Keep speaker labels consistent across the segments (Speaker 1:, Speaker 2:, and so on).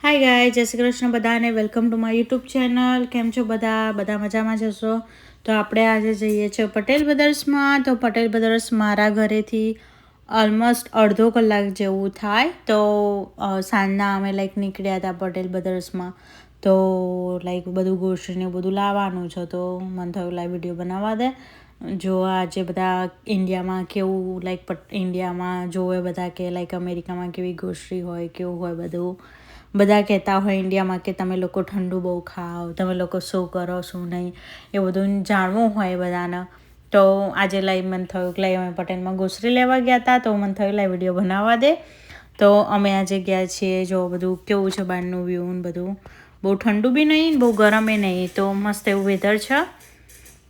Speaker 1: હાય ગાય, જય શ્રી કૃષ્ણ બધાને. Welcome to my YouTube channel. કેમ છો બધા મજામાં જશો? તો આપણે આજે જઈએ છીએ પટેલ બ્રદર્સમાં. તો પટેલ બ્રદર્સ મારા ઘરેથી ઓલમોસ્ટ અડધો કલાક જેવું થાય. તો સાંજના અમે નીકળ્યા હતા પટેલ બ્રદર્સમાં. તો બધું ગ્રોસરીને બધું લાવવાનું છે. તો મને થયું વિડીયો બનાવવા દે. જો આજે બધા ઇન્ડિયામાં કેવું ઇન્ડિયામાં જોવે બધા કે અમેરિકામાં કેવી ગ્રોસરી હોય, કેવું હોય બધું. બધા કહેતા હોય ઇન્ડિયામાં કે તમે લોકો ઠંડુ બહુ ખાઓ, તમે લોકો શું કરો શું નહીં, એ બધું જાણવું હોય બધાને. તો આજે મને થયું કે અમે પટેલમાં ગ્રોસરી લેવા ગયા હતા. તો મને થયું વિડીયો બનાવવા દે. તો અમે આજે ગયા છીએ. જો બધું કેવું છે બહારનું વ્યૂ ને બધું. બહુ ઠંડુ બી નહીં, બહુ ગરમે નહીં. તો મસ્ત એવું વેધર છે.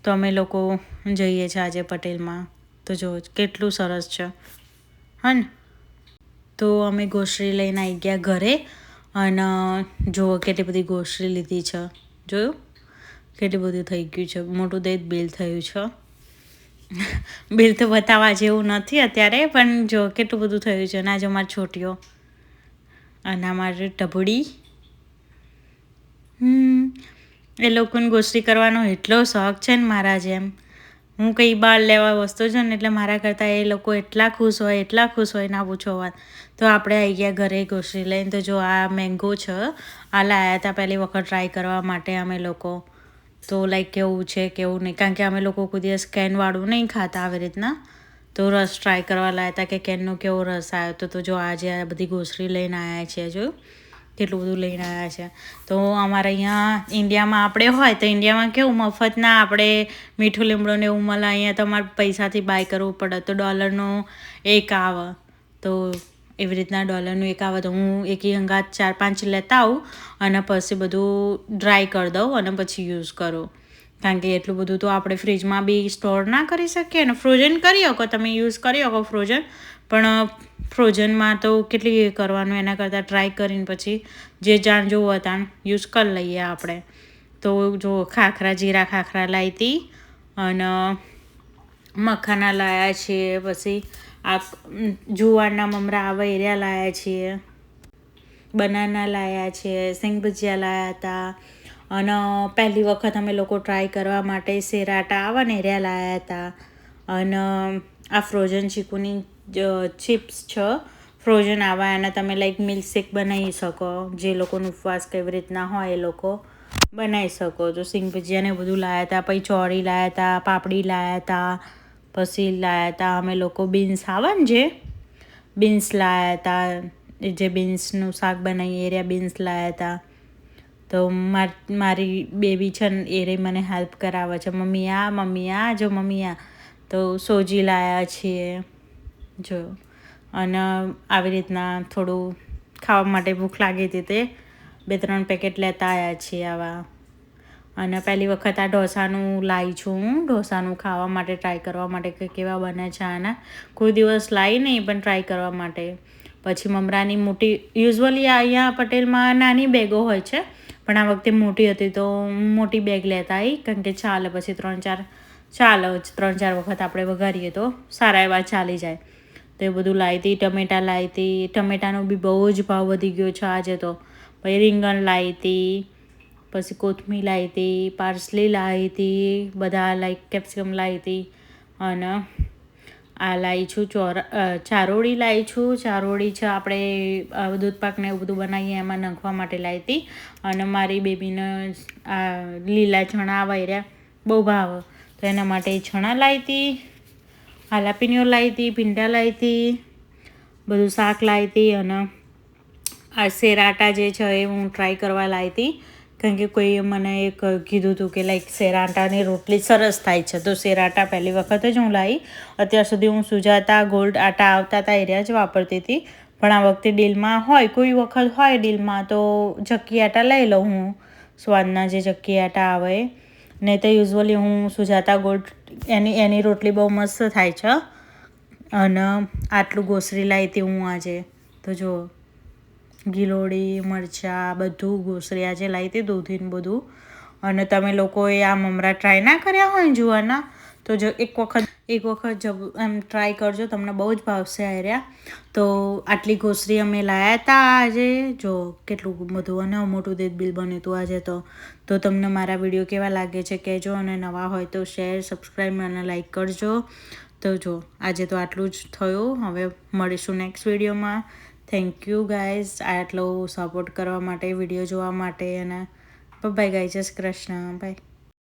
Speaker 1: તો અમે લોકો જઈએ છીએ આજે પટેલમાં. તો જો કેટલું સરસ છે હા ને. તો અમે ગ્રોસરી લઈને આવી ગયા ઘરે. અને જુઓ કેટલી બધી ગ્રોસરી લીધી છે. જોયું કેટલી બધું થઈ ગયું છે. મોટું બિલ થયું છે. બિલ તો બતાવવા જેવું નથી અત્યારે, પણ જો કેટલું બધું થયું છે. ના જો મારી છોટીઓ અને અમારી ટબડી. એ લોકોને ગ્રોસરી કરવાનો એટલો શોખ છે ને મારા જેમ. હું કંઈ બહાર લેવા વસ્તુ છે ને એટલે મારા કરતાં એ લોકો એટલા ખુશ હોય ના પૂછો વાત. તો આપણે આવી ગયા ઘરે ગ્રોસરી લઈને. તો જો આ મેંગો છે, આ લાવ્યા હતા પહેલી વખત ટ્રાય કરવા માટે અમે લોકો. તો કેવું છે કેવું નહીં, કારણ કે અમે લોકો કોઈ દિવસ કેનવાળું નહીં ખાતા આવી રીતના. તો રસ ટ્રાય કરવા લાવ્યા હતા કે કેનનો કેવો રસ આવ્યો. તો જો આજે આ બધી ગ્રોસરી લઈને આવ્યા છીએ. જો કેટલું બધું લઈને આવ્યા છે. તો અમારે અહીંયા ઇન્ડિયામાં આપણે હોય તો ઇન્ડિયામાં કેવું મફતના આપણે મીઠું લીમડો ને એવું મળે. અહીંયા તમારે પૈસાથી બાય કરવું પડે. તો $1 એક આવે. તો એવી રીતના $1 એક આવે. તો હું એકી હંગાત 4-5 લેતા આવું અને પછી બધું ડ્રાય કરી દઉં અને પછી યુઝ કરું. કારણ કે એટલું બધું તો આપણે ફ્રીજમાં બી સ્ટોર ના કરી શકીએ ને. ફ્રોઝન કરી શકો, તમે યુઝ કરી શકો ફ્રોઝન. પણ ફ્રોઝનમાં તો કેટલી કરવાનું, એના કરતાં ટ્રાય કરીને પછી જે જાણ જોવું હતા યુઝ કરી લઈએ આપણે. તો જો જીરા ખાખરા લાવી હતી અને મખાના લાવ્યા છીએ. પછી આ જુવારના મમરા આવે એરિયા લાવ્યા છીએ. બનાના લાવ્યા છીએ. સિંગ ભજીયા લાવ્યા હતા. અને પહેલી વખત અમે લોકો ટ્રાય કરવા માટે સેરાટા આવે ને એરિયા લાવ્યા હતા. અને આ ફ્રોઝન ચીકુની ચિપ્સ છે. ફ્રોઝન આવા એના તમે મિલ્કશેક બનાવી શકો. જે લોકોનો ઉપવાસ કેવી રીતના હોય એ લોકો બનાવી શકો. તો સિંગ ભજીયાને બધું લાવ્યા હતા. પછી ચોળી લાવ્યા હતા, પાપડી લાવ્યા હતા. પછી લાવ્યા હતા અમે લોકો બીન્સ આવે ને જે બીન્સ લાવ્યા હતા. જે બીન્સનું શાક બનાવીએ એરિયા બીન્સ લાવ્યા હતા. તો મારી બેબી છે ને એ મને હેલ્પ કરાવે છે. મમ્મી આ જો મમ્મી આ. તો સોજી લાવ્યા છીએ જો. અને આવી રીતના થોડું ખાવા માટે ભૂખ લાગી હતી તે 2-3 પેકેટ લેતા આવ્યા છીએ આવા. અને પહેલી વખત આ ઢોસાનું લાવી છું હું. ઢોસાનું ખાવા માટે ટ્રાય કરવા માટે કે કેવા બને છે આના. કોઈ દિવસ લાવી નહીં પણ ટ્રાય કરવા માટે. પછી મમરાની મોટી યુઝ્યુઅલી અહીંયા પટેલમાં નાની બેગો હોય છે, પણ આ વખતે મોટી હતી તો મોટી બેગ લેતા આવી. કારણ કે ચાલે પછી 3-4 વખત આપણે વઘારીએ તો સારા એવા ચાલી જાય. તો એ બધું લાવી હતી. ટમેટા લાવી હતી. ટમેટાનો બી બહુ જ ભાવ વધી ગયો છે આજે તો. પછી રીંગણ લાવી હતી. પછી કોથમીર લાવી હતી. પાર્સલી લાવી હતી. બધા કેપ્સિકમ લાવી હતી. અને આ લાવી છું ચારોળી લાવી છું. ચારોળી છે આપણે દૂધપાકને એવું બધું બનાવીએ એમાં નાખવા માટે લાવી હતી. અને મારી બેબીને આ લીલા ચણા વાયર્યા બહુ ભાવ, તો એના માટે ચણા લાવી હતી. હાલાપીનીઓ લાવી હતી. ભીંડા લાવી હતી. બધું શાક લાવી હતી. અને આ સેરાટા જે છે એ હું ટ્રાય કરવા લાવી હતી. કારણ કે કોઈએ મને એક કીધું હતું કે સેરાટાની રોટલી સરસ થાય છે. તો સેરાટા પહેલી વખત જ હું લાવી. અત્યાર સુધી હું સુજાતા ગોલ્ડ આટા આવતા હતા એરિયા જ વાપરતી હતી. પણ આ વખતે ડીલમાં હોય, કોઈ વખત હોય ડીલમાં તો ચક્કી આટા લઈ લઉં હું. સ્વાદના જે ચક્કી આટા આવે. નહીં તો યુઝ્યુઅલી હું સુજાતા ગોલ્ડ એની રોટલી બહુ મસ્ત થાય છે. અને આટલું ગ્રોસરી લાવી હતી હું આજે. તો જો ગિલોડી મરચાં બધું ગ્રોસરી આજે લાવી હતી. દૂધીને બધું. અને તમે લોકોએ આ મમરા ટ્રાય ના કર્યા હોય જુવારના તો જો એક વખત એક વખત એમ ટ્રાય કરજો, તમને બહુ જ ભાવશે આર્યા. તો આટલી ગ્રોસરી અમે લાવ્યા હતા આજે. જો કેટલું બધું અને મોટું દેત બિલ બન્યું હતું આજે. તો તમને મારા વિડીયો કેવા લાગે છે કહેજો, અને નવા હોય તો શેર, સબસ્ક્રાઈબ અને લાઈક કરજો. તો જો આજે તો આટલું જ થયું. હવે મળીશું નેક્સ્ટ વિડીયોમાં. થેન્ક યુ ગાઈઝ આટલો સપોર્ટ કરવા માટે, વિડીયો જોવા માટે. અને બાય ગાઈઝ, જય શ્રી કૃષ્ણ, બાય.